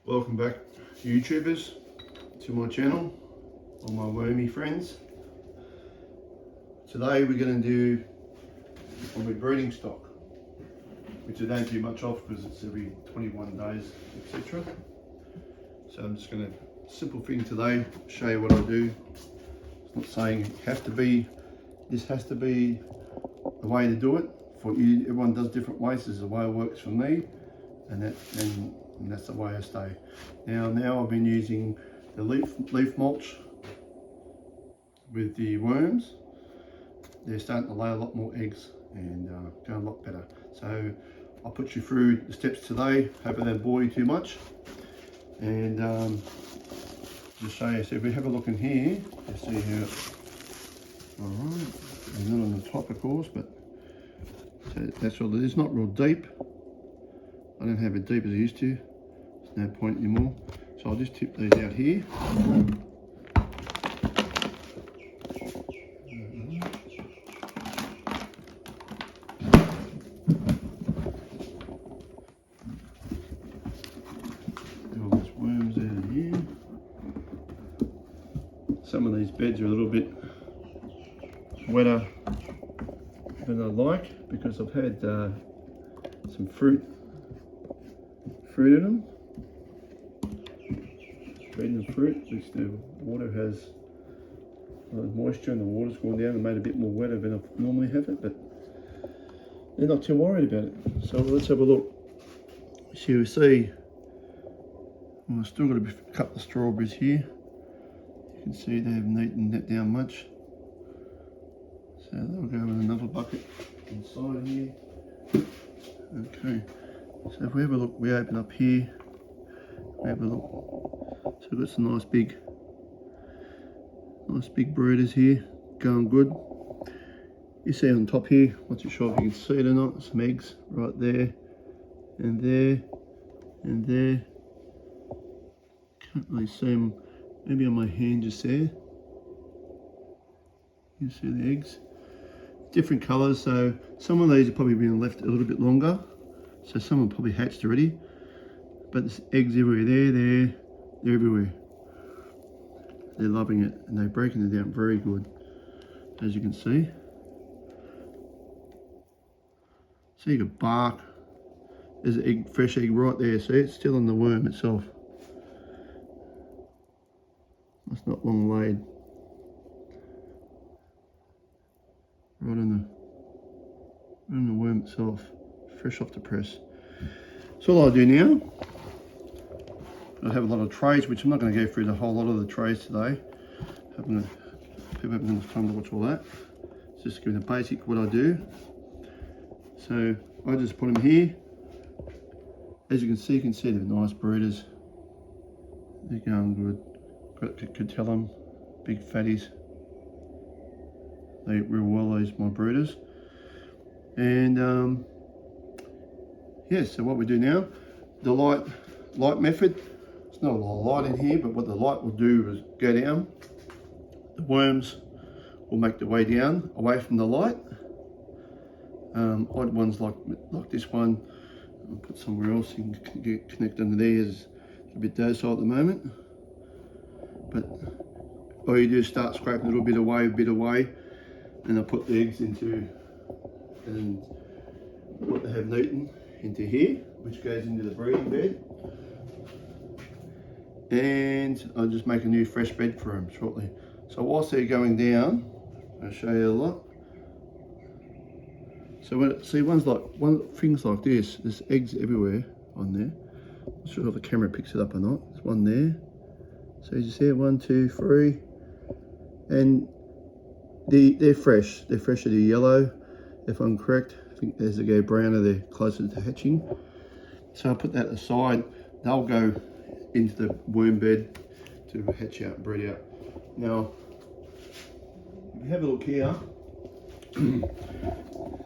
Welcome back, YouTubers, to my channel, all my wormy friends. Today we're going to do my breeding stock, which I don't do much of because it's every 21 days, etc. So I'm just going to, simple thing today, show you what I do. It's not saying it has to be, this has to be the way to do it. For you, everyone does different ways. This is the way it works for me, and that's the way I stay. Now I've been using the leaf mulch with the worms. They're starting to lay a lot more eggs and going a lot better. So I'll put you through the steps today. Hope I don't bore you too much. And just show you. So if we have a look in here, you see here. All right, and not on the top, of course, but so that's all it is. Not real deep. I don't have it deep as I used to. There's no point anymore. So I'll just tip these out here. All these worms out of here. Some of these beds are a little bit wetter than I like because I've had some fruit in them. Feeding them fruit, which the water has moisture and the water's gone down and made it a bit more wetter than I normally have it, but they're not too worried about it. So let's have a look. So you see, well, I've still got a couple of strawberries here. You can see they haven't eaten that down much. So they'll go in another bucket inside here. Okay, so if we have a look, we open up here, we have a look. So we've got some nice big brooders here, going good. You see on top here, not too sure if you can see it or not, some eggs right there, and there, and there. Can't really see them, maybe on my hand just there. You see the eggs. Different colours, so some of these have probably been left a little bit longer, so some have probably hatched already, but there's eggs everywhere. They're everywhere. They're loving it and they're breaking it down very good, as you can see. So you got bark, there's an egg, fresh egg right there, see it's still on the worm itself. It's not long laid. Right on the worm itself, fresh off the press. So all I'll do now, I have a lot of trays, which I'm not going to go through the whole lot of the trays today. People haven't enough time to watch all that. It's just giving the basic what I do. So I just put them here. As you can see they're nice breeders. They're going good. Could tell them, big fatties. They eat real well, these my breeders. And yeah, so what we do now, the light method. It's not a lot of light in here, but what the light will do is go down. The worms will make their way down, away from the light. Odd ones like this one, I'll put somewhere else. You can get connect under there. It's a bit docile at the moment, but all you do is start scraping a little bit away. And I put the eggs into, and what they have eaten into here, which goes into the breeding bed. And I'll just make a new fresh bed for them shortly. So whilst they're going down, I'll show you a lot. So when see things like this, there's eggs everywhere on there. I'm not sure if the camera picks it up or not. There's one there. So as you see, 1, 2, 3, and they're fresh. They're fresher. They're yellow, if I'm correct. I think as they go browner, they're closer to hatching. So I put that aside. They'll go into the worm bed to hatch out and breed out. Now, if you have a look here,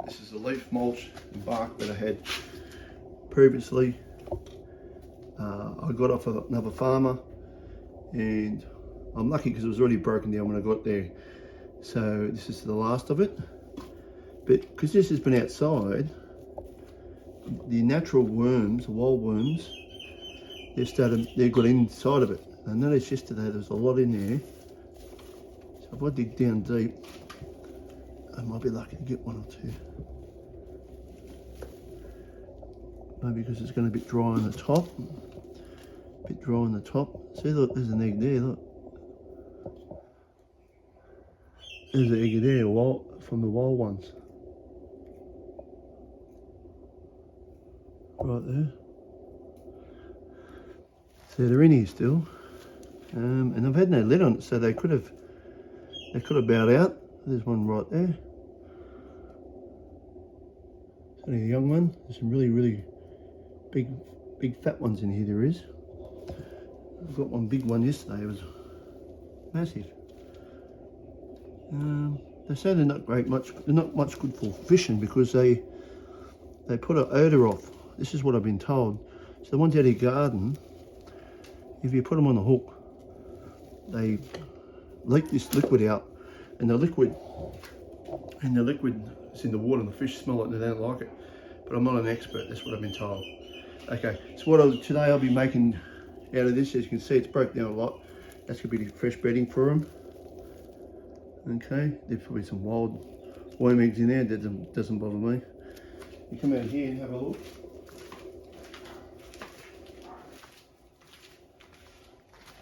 this is the leaf mulch and bark that I had previously. I got off of another farmer, and I'm lucky because it was already broken down when I got there. So this is the last of it, but because this has been outside, the natural worms, the wild worms, they got inside of it. I noticed yesterday there was a lot in there. So if I dig down deep, I might be lucky to get one or two. Maybe because it's going to be dry on the top. A bit dry on the top. See, look, there's an egg there, look. There's an egg there, from the wild ones. Right there. So they're in here still. And I've had no lid on it, so they could have bowed out. There's one right there. It's only a young one. There's some really big fat ones in here, there is. I've got one big one yesterday, it was massive. They say they're not much good for fishing because they put an odour off. This is what I've been told. So the ones out of your garden, if you put them on a hook, they leak this liquid out, and the liquid is in the water, and the fish smell it and they don't like it. But I'm not an expert, that's what I've been told. Okay, so today I'll be making out of this, as you can see, it's broke down a lot. That's gonna be fresh bedding for them. Okay, there's probably some wild worm eggs in there, that doesn't bother me. You come out here and have a look.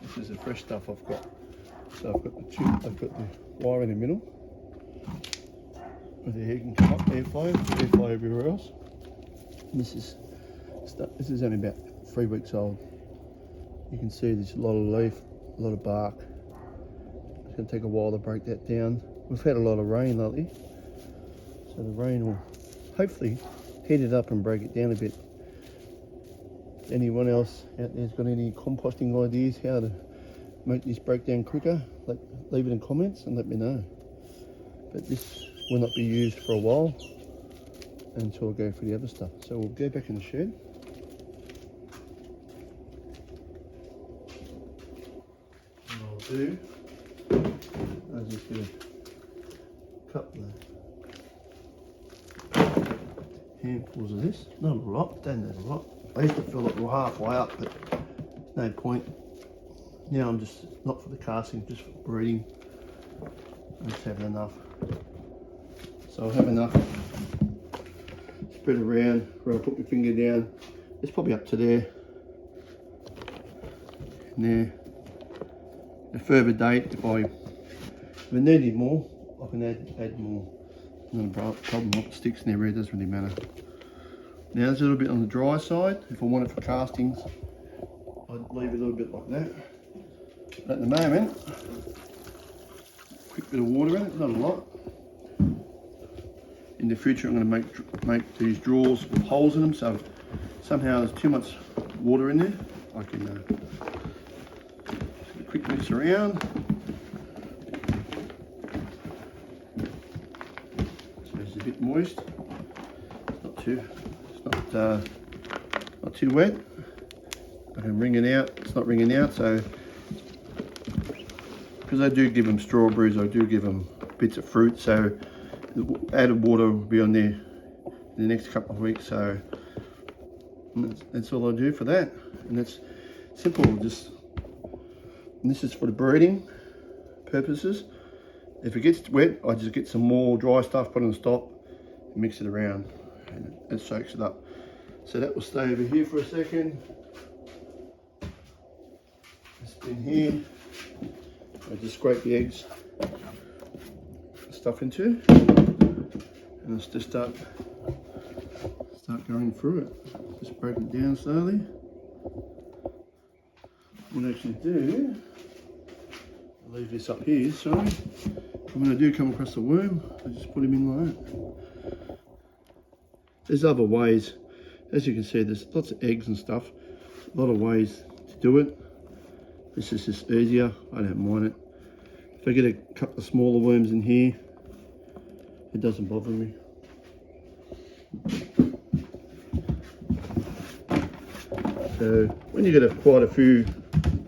This is the fresh stuff I've got. So I've got the tube, I've got the wire in the middle. Where the air can come up, airflow everywhere else. And this is only about 3 weeks old. You can see there's a lot of leaf, a lot of bark. It's going to take a while to break that down. We've had a lot of rain lately, so the rain will hopefully heat it up and break it down a bit. Anyone else out there's got any composting ideas how to make this break down quicker, leave it in comments and let me know. But this will not be used for a while until I go for the other stuff. So we'll go back in the shed. And I'll do, I'm just going to cut the handfuls of this. Not a lot, don't need a lot. I used to fill it halfway up, but no point. Now I'm just, not for the casting, just for breeding. I just have enough. So I'll have enough spread around where I put my finger down. It's probably up to there. And there. A further date, if I need any more, I can add more. Not a problem, what sticks in there, it doesn't really matter. Now there's a little bit on the dry side. If I want it for castings, I'd leave it a little bit like that. But at the moment, quick bit of water in it, not a lot. In the future I'm going to make these drawers with holes in them, so if somehow there's too much water in there, I can quick mix around. So it's a bit moist, it's not too wet. I can wring it out, it's not wringing out, so because I do give them strawberries, I do give them bits of fruit, so the added water will be on there in the next couple of weeks. So that's all I do for that, and that's simple. And this is for the breeding purposes. If it gets wet, I just get some more dry stuff, put on the stop, and mix it around, and it soaks it up. So that will stay over here for a second. Spin here. I just scrape the eggs, stuff into, and let's just start going through it. Just break it down slowly. What I actually do, I'll leave this up here, sorry. And when I do come across the worm, I just put him in like that. There's other ways. As you can see, there's lots of eggs and stuff. A lot of ways to do it. This is just easier, I don't mind it. If I get a couple of smaller worms in here, it doesn't bother me. So when you get quite a few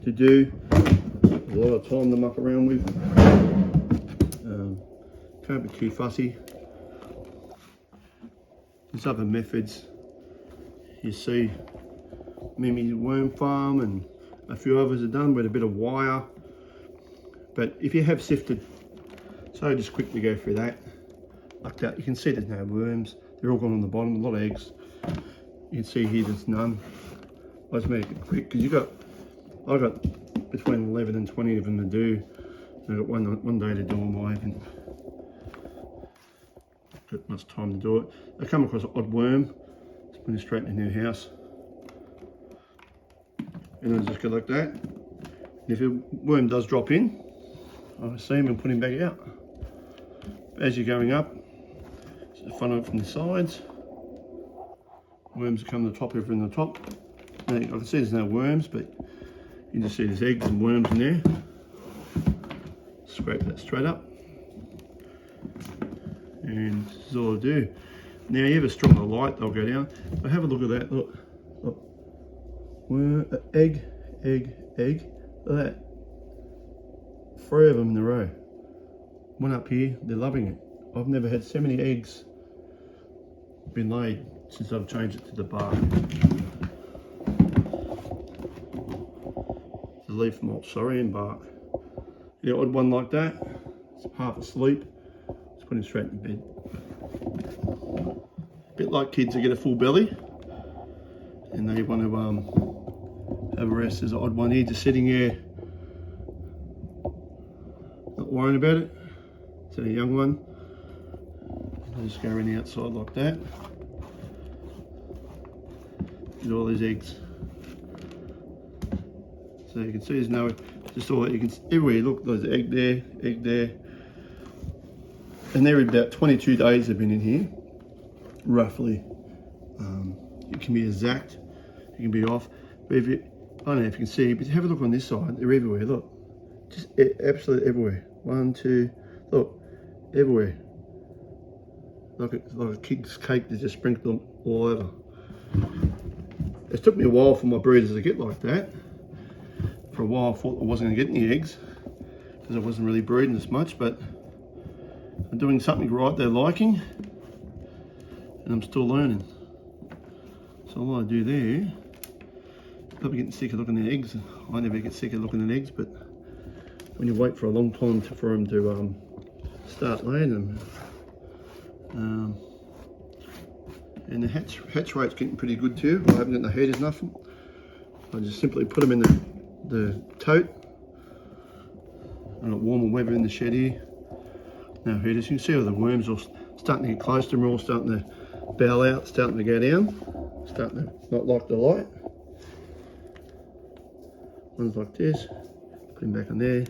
to do, a lot of time to muck around with, can't be too fussy. There's other methods. You see Mimi's Worm Farm and a few others are done with a bit of wire. But if you have sifted, so I'll just quickly go through that. Like that, you can see there's no worms. They're all gone on the bottom, a lot of eggs. You can see here there's none. I just make it quick because I got between 11 and 20 of them to do. I got one day to do them. I haven't got much time to do it. I come across an odd worm, just put it straight in the new house. And I just go like that. And if a worm does drop in, I see him and put him back out. As you're going up, just funnel it from the sides. Worms come to the top, over in the top. Now, I can see there's no worms, but you can just see there's eggs and worms in there. Scrape that straight up. And this is all I do. Now you have a stronger light, they'll go down. But have a look at that, look. Worm, egg, egg, egg. Look at that. 3 of them in a row. One up here, they're loving it. I've never had so many eggs been laid since I've changed it to the bark. The leaf mulch, sorry, and bark. The odd one like that, it's half asleep, just put him straight in bed. A bit like kids that get a full belly and they want to have a rest. There's an odd one here just sitting there, not worrying about it. It's a young one. I'll just go around the outside like that. Get all these eggs. So you can see there's no, just all that you can, everywhere, look, there's egg there. And they're about 22 days they've been in here, roughly. It can be exact, it can be off. But if you, I don't know if you can see, but have a look on this side, they're everywhere, look. Just absolutely everywhere. 1, 2, look, everywhere. Like a kid's cake, they just sprinkle them all over. It took me a while for my breeders to get like that. For a while I thought I wasn't going to get any eggs because I wasn't really breeding as much, but I'm doing something right they're liking and I'm still learning. So all I do there, probably getting sick of looking at eggs. I never get sick of looking at eggs, but when you wait for a long time for them to start laying them, and the hatch rate's getting pretty good too. I haven't got no heaters, nothing. I just simply put them in the tote. I've got warmer weather in the shed here. No heaters. You can see all the worms are starting to get close to them, all starting to bow out, starting to go down, starting to not like the light. Ones like this, put them back on there.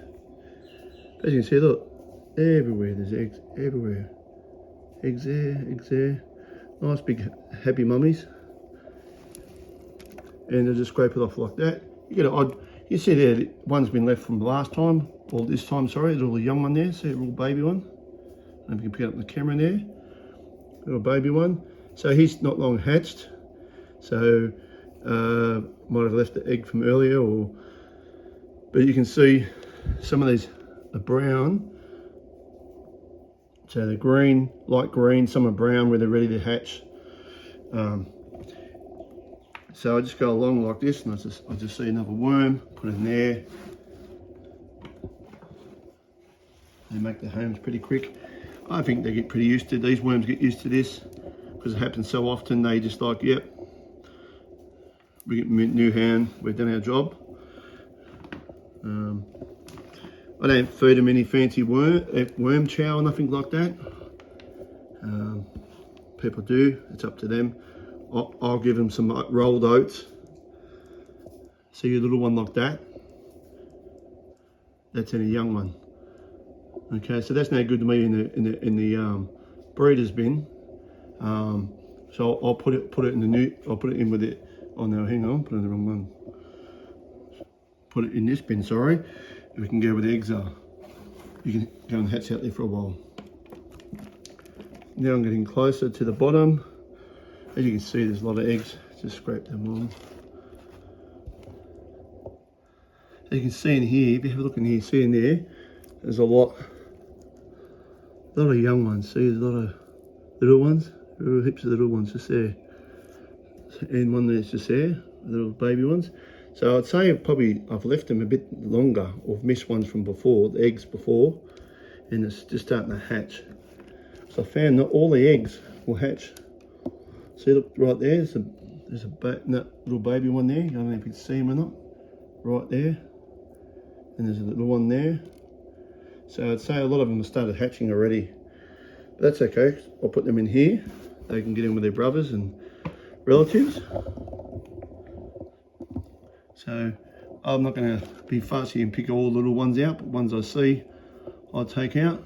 As you can see, look, everywhere there's eggs, everywhere. Eggs there, eggs there. Nice big happy mummies. And they'll just scrape it off like that. You get an odd, you see there, one's been left from the last time, or this time, sorry, there's a little young one there, see a little baby one. And you can pick it up on the camera there. Little baby one. So he's not long hatched. So might have left the egg from earlier, but you can see some of these are brown. So they're green, light green, some are brown where they're ready to hatch. So I just go along like this and I just see another worm, put it in there. They make their homes pretty quick. I think they get pretty used to, these worms get used to this because it happens so often. They just like, yep, we get new hand, we've done our job. I don't feed them any fancy worm chow or nothing like that. People do, it's up to them. I'll give them some rolled oats. See a little one like that? That's in a young one. Okay, so that's no good to me in the breeder's bin. So I'll put it in the new. I'll put it in with it. Oh no, hang on, put it in the wrong one. Put it in this bin. Sorry. We can go where the eggs are. You can go and hatch out there for a while. Now I'm getting closer to the bottom. As you can see, there's a lot of eggs. Just scrape them on. As you can see in here, if you have a look in here, see in there, there's a lot of young ones. See, there's a lot of little ones. There are heaps of little ones just there. And one that's just there. little baby ones. So I'd say probably I've left them a bit longer, or missed ones from before, the eggs before, and it's just starting to hatch. So I found that all the eggs will hatch. See, look right there, there's a little baby one there. I don't know if you can see him or not. Right there, and there's a little one there. So I'd say a lot of them have started hatching already. But that's okay, I'll put them in here. They can get in with their brothers and relatives. So I'm not going to be fussy and pick all the little ones out, but ones I see I'll take out.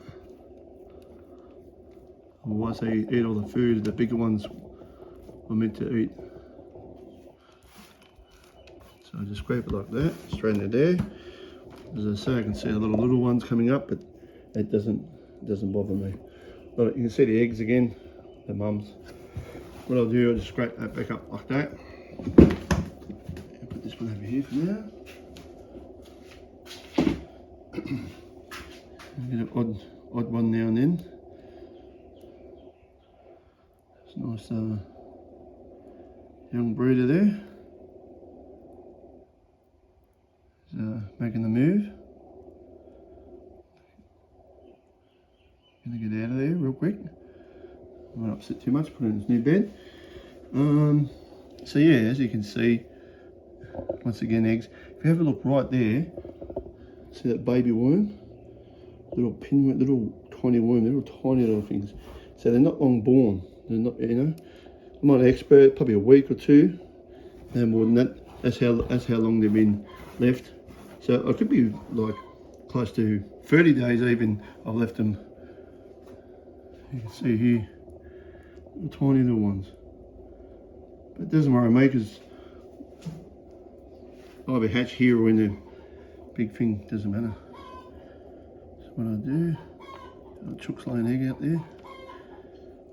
Otherwise they eat all the food, the bigger ones are meant to eat. So I just scrape it like that, straighten it there. As I say, I can see the little ones coming up, but it doesn't bother me. But you can see the eggs again, the mums. What I'll do, I'll just scrape that back up like that. I'll put this one over here for now. Get an odd one now and then. It's a nice young brooder there. Making the move. Gonna get out of there real quick. I won't upset too much, put it in his new bed. So yeah, as you can see, once again eggs. If you have a look right there, see that baby worm? Little pinworm, little tiny worm, little tiny little things. So they're not long born. They're not, you know. I'm not an expert, probably a week or two. No more than that. That's how long they've been left. So I could be like close to 30 days even I've left them. You can see here, little tiny little ones. But it doesn't worry me because I'll either hatch here or in the big thing, doesn't matter. So what I do, I'll chuck an egg out there.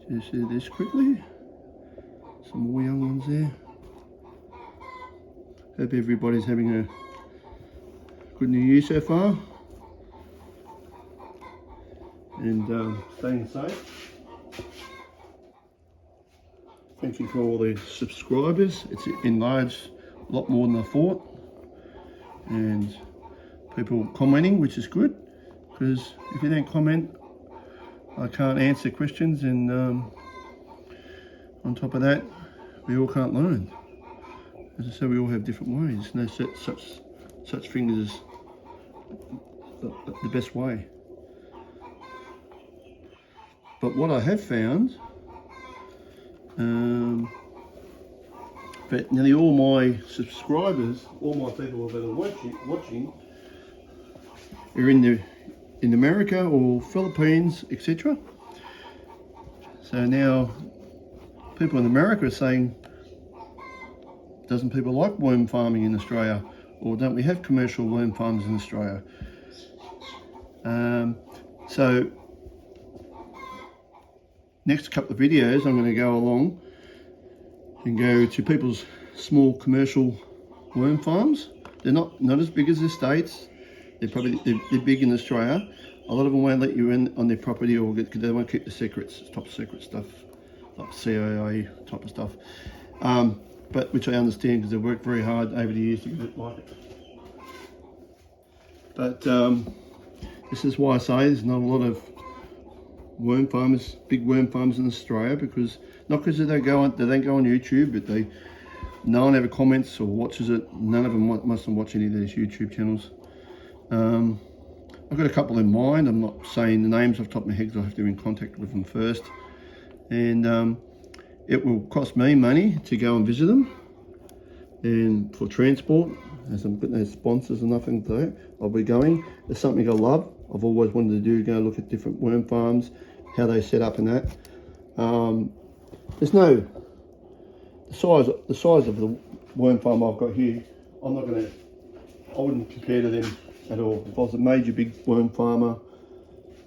Just do this quickly. Some more young ones there. Hope everybody's having a good new year so far. And staying safe. Thank you for all the subscribers. It's enlarged a lot more than I thought. And people commenting, which is good, because if you don't comment, I can't answer questions, and on top of that, we all can't learn. As I said, we all have different ways. No such thing as the best way. But what I have found, that nearly all my subscribers, all my people that are watching, are in America or Philippines, etc. So now people in America are saying, doesn't people like worm farming in Australia, or don't we have commercial worm farms in Australia? So next couple of videos I'm going to go along and go to people's small commercial worm farms. They're not as big as the States. They're big in Australia. A lot of them won't let you in on their property, or because they won't keep the secrets, top secret stuff, like CIA type of stuff. But which I understand because they've worked very hard over the years to get it like it. But this is why I say there's not a lot of worm farmers, big worm farms in Australia, because not because they don't go on YouTube, but no one ever comments or watches it. None of them mustn't watch any of these YouTube channels. I've got a couple in mind. I'm not saying the names off the top of my head because I have to be in contact with them first. And it will cost me money to go and visit them, and for transport, as I'm getting no sponsors or nothing to that, I'll be going. It's something I love. I've always wanted to do, go look at different worm farms, how they set up and that. There's no, the size of the worm farm I've got here, I wouldn't compare to them at all. If I was a major big worm farmer,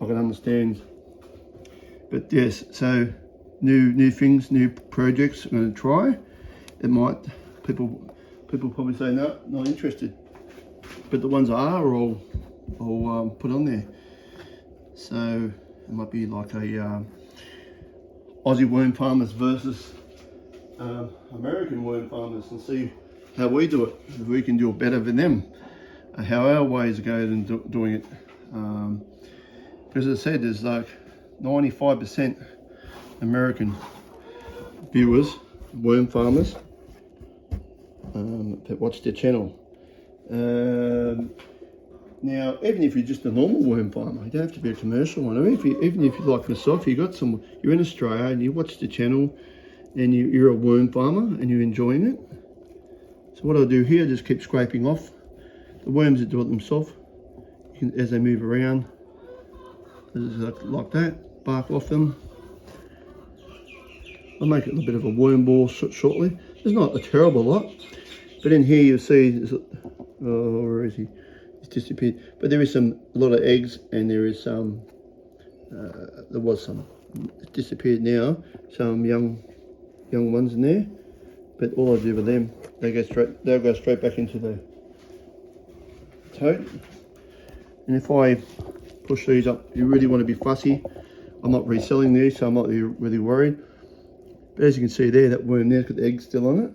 I can understand. But yes, so new things, new projects I'm going to try. It might, people probably say no, not interested. But the ones I are, I'll put on there. So it might be like a Aussie worm farmers versus American worm farmers, and see how we do it. If we can do it better than them, how our ways go than doing it. Because as I said, there's like 95% American viewers, worm farmers, that watch their channel. Now, even if you're just a normal worm farmer, you don't have to be a commercial one. I mean, even if you're like myself, you're in Australia and you watch the channel and you're a worm farmer and you're enjoying it. So what I'll do here, just keep scraping off the worms that do it themselves. You can, as they move around, like that, bark off them. I'll make it a bit of a worm ball shortly. There's not a terrible lot, but in here you'll see, oh, where is he? He's disappeared. But there is a lot of eggs, and there is some, there was some, it's disappeared now, some young ones in there. But all I do with them, they'll go straight back into the tote. And if I push these up, you really want to be fussy. I'm not reselling these, so I'm not really worried. But as you can see there, that worm there's got the egg still on it.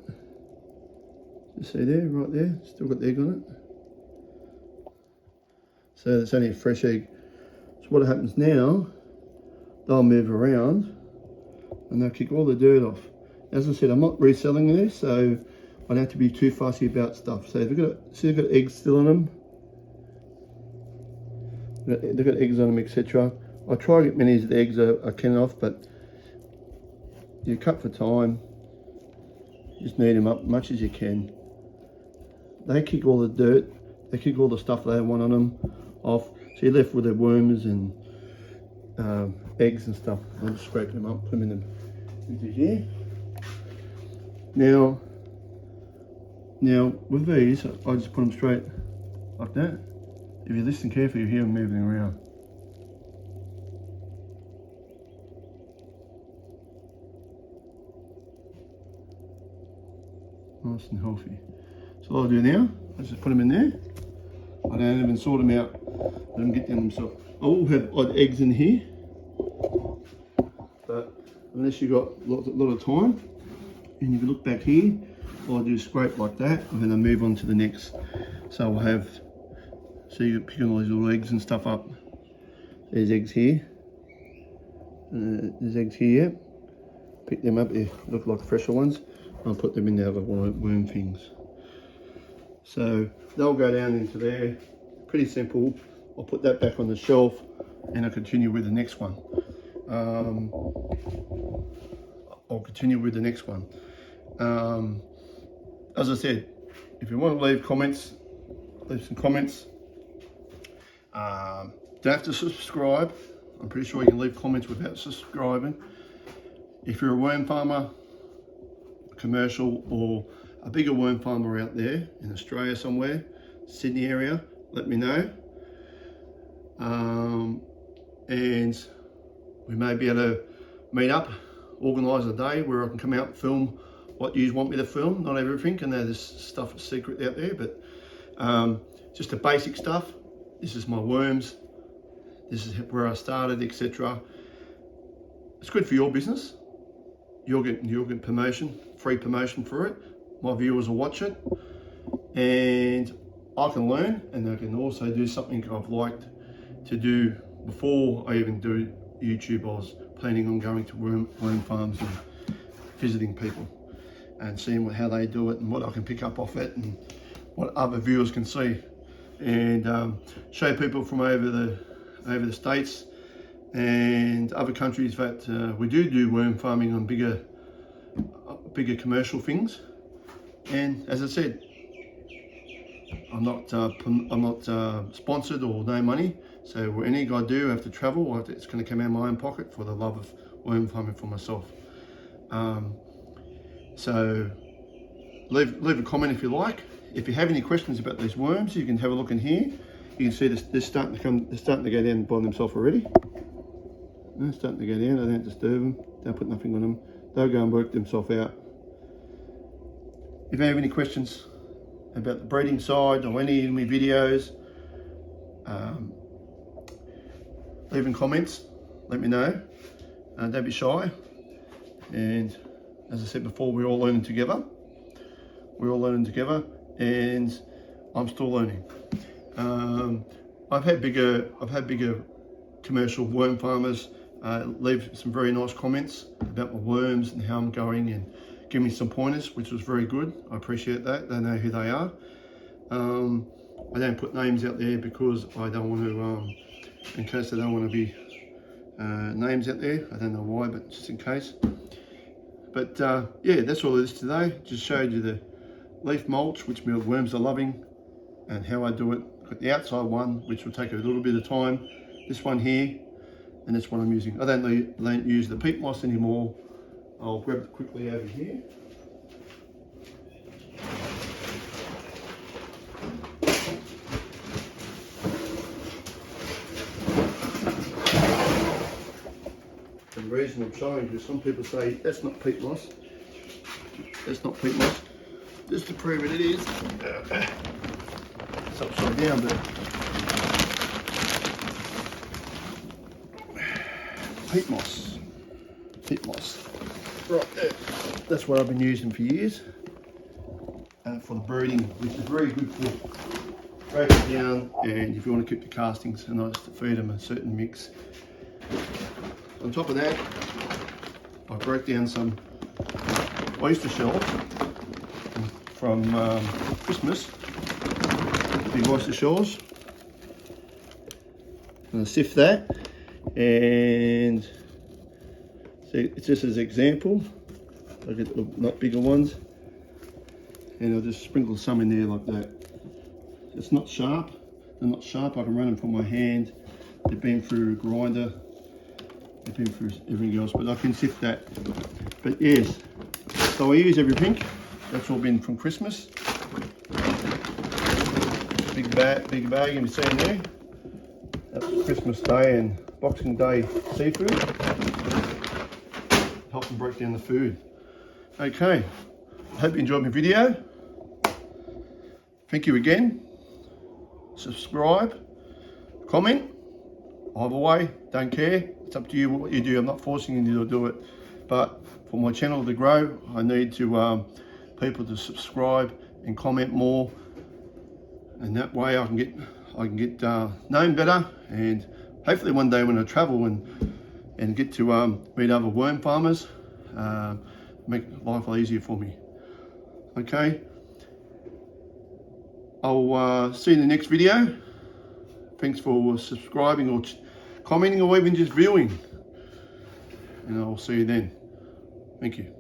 You see there, right there, still got the egg on it. So it's only a fresh egg. So what happens now, they'll move around and they'll kick all the dirt off. As I said, I'm not reselling these, so I don't have to be too fussy about stuff. So they've got eggs still on them. They've got eggs on them, etc. I try to get many of the eggs I can off, but you cut for time. You just knead them up as much as you can. They kick all the dirt, they kick all the stuff they want on them off. So you're left with the worms and eggs and stuff. I'll just scrape them up, put them into here. Now with these, I just put them straight like that. If you listen carefully, you hear them moving around. Nice and healthy. So what I'll do now, I just put them in there. I don't even sort them out. Let them get them themselves. I will have odd eggs in here, but unless you've got a lot of time, and you can look back here, all I do is scrape like that, and then I move on to the next. So I'll have, so you're picking all these little eggs and stuff up. There's eggs here. There's eggs here. Pick them up. They look like fresher ones. I'll put them in the other worm things. So they'll go down into there. Pretty simple. I'll put that back on the shelf, and I'll continue with the next one. As I said, if you want to leave comments, leave some comments. Don't have to subscribe. I'm pretty sure you can leave comments without subscribing. If you're a worm farmer, commercial, or a bigger worm farmer out there in Australia somewhere, Sydney area, let me know. And we may be able to meet up, organise a day where I can come out and film what you want me to film. Not everything, I know there's stuff secret out there, but just the basic stuff. This is my worms, this is where I started, etc. It's good for your business. You'll get promotion, free promotion for it. My viewers will watch it, and I can learn, and I can also do something I've liked to do before I even do YouTube. I was planning on going to worm farms and visiting people and seeing how they do it and what I can pick up off it and what other viewers can see, and show people from over the States and other countries that we do worm farming on bigger commercial things. And as I said, I'm not sponsored or no money, so anything I do, I have to travel, it's going to come out of my own pocket for the love of worm farming for myself. So leave a comment if you like. If you have any questions about these worms, you can have a look in here. You can see they're starting to go down by themselves already. They're starting to go down. I don't disturb them, don't put nothing on them. They'll go and work themselves out. If you have any questions about the breeding side or any of my videos, leave in comments, let me know. Don't be shy. And as I said before, we're all learning together. We're all learning together, and I'm still learning. I've had bigger commercial worm farmers leave some very nice comments about my worms and how I'm going, and give me some pointers, which was very good. I appreciate that. They know who they are. I don't put names out there because I don't want to, in case they don't want to be names out there. I don't know why, but just in case. But yeah, that's all it is today. Just showed you the leaf mulch, which my worms are loving, and how I do it. Got the outside one, which will take a little bit of time. This one here, and that's what I'm using. I don't use the peat moss anymore. I'll grab it quickly over here. The reason I'm showing you, some people say that's not peat moss. That's not peat moss. Just to prove it is. It's upside down, but peat moss. Peat moss. Right there. That's what I've been using for years. For the breeding, which is very good for break it down, and if you want to keep the castings nice to feed them a certain mix. On top of that, I broke down some oyster shells from Christmas, big oyster shells. I'm going to sift that, and see, it's just as an example. I get the not bigger ones, and I'll just sprinkle some in there like that. It's not sharp. They're not sharp. I can run them from my hand. They've been through a grinder. They've been through everything else, but I can sift that. But yes, so I use everything. That's all been from Christmas. Big bag you can see in there. That's Christmas Day and Boxing Day seafood. Help them break down the food. Okay, I hope you enjoyed my video. Thank you again. Subscribe, comment. Either way, don't care. It's up to you what you do. I'm not forcing you to do it, but for my channel to grow, I need to people to subscribe and comment more, and that way I can get known better, and hopefully one day when I travel and get to meet other worm farmers, make life a lot easier for me. Okay, I'll see you in the next video. Thanks for subscribing or commenting or even just viewing, and I'll see you then. Thank you.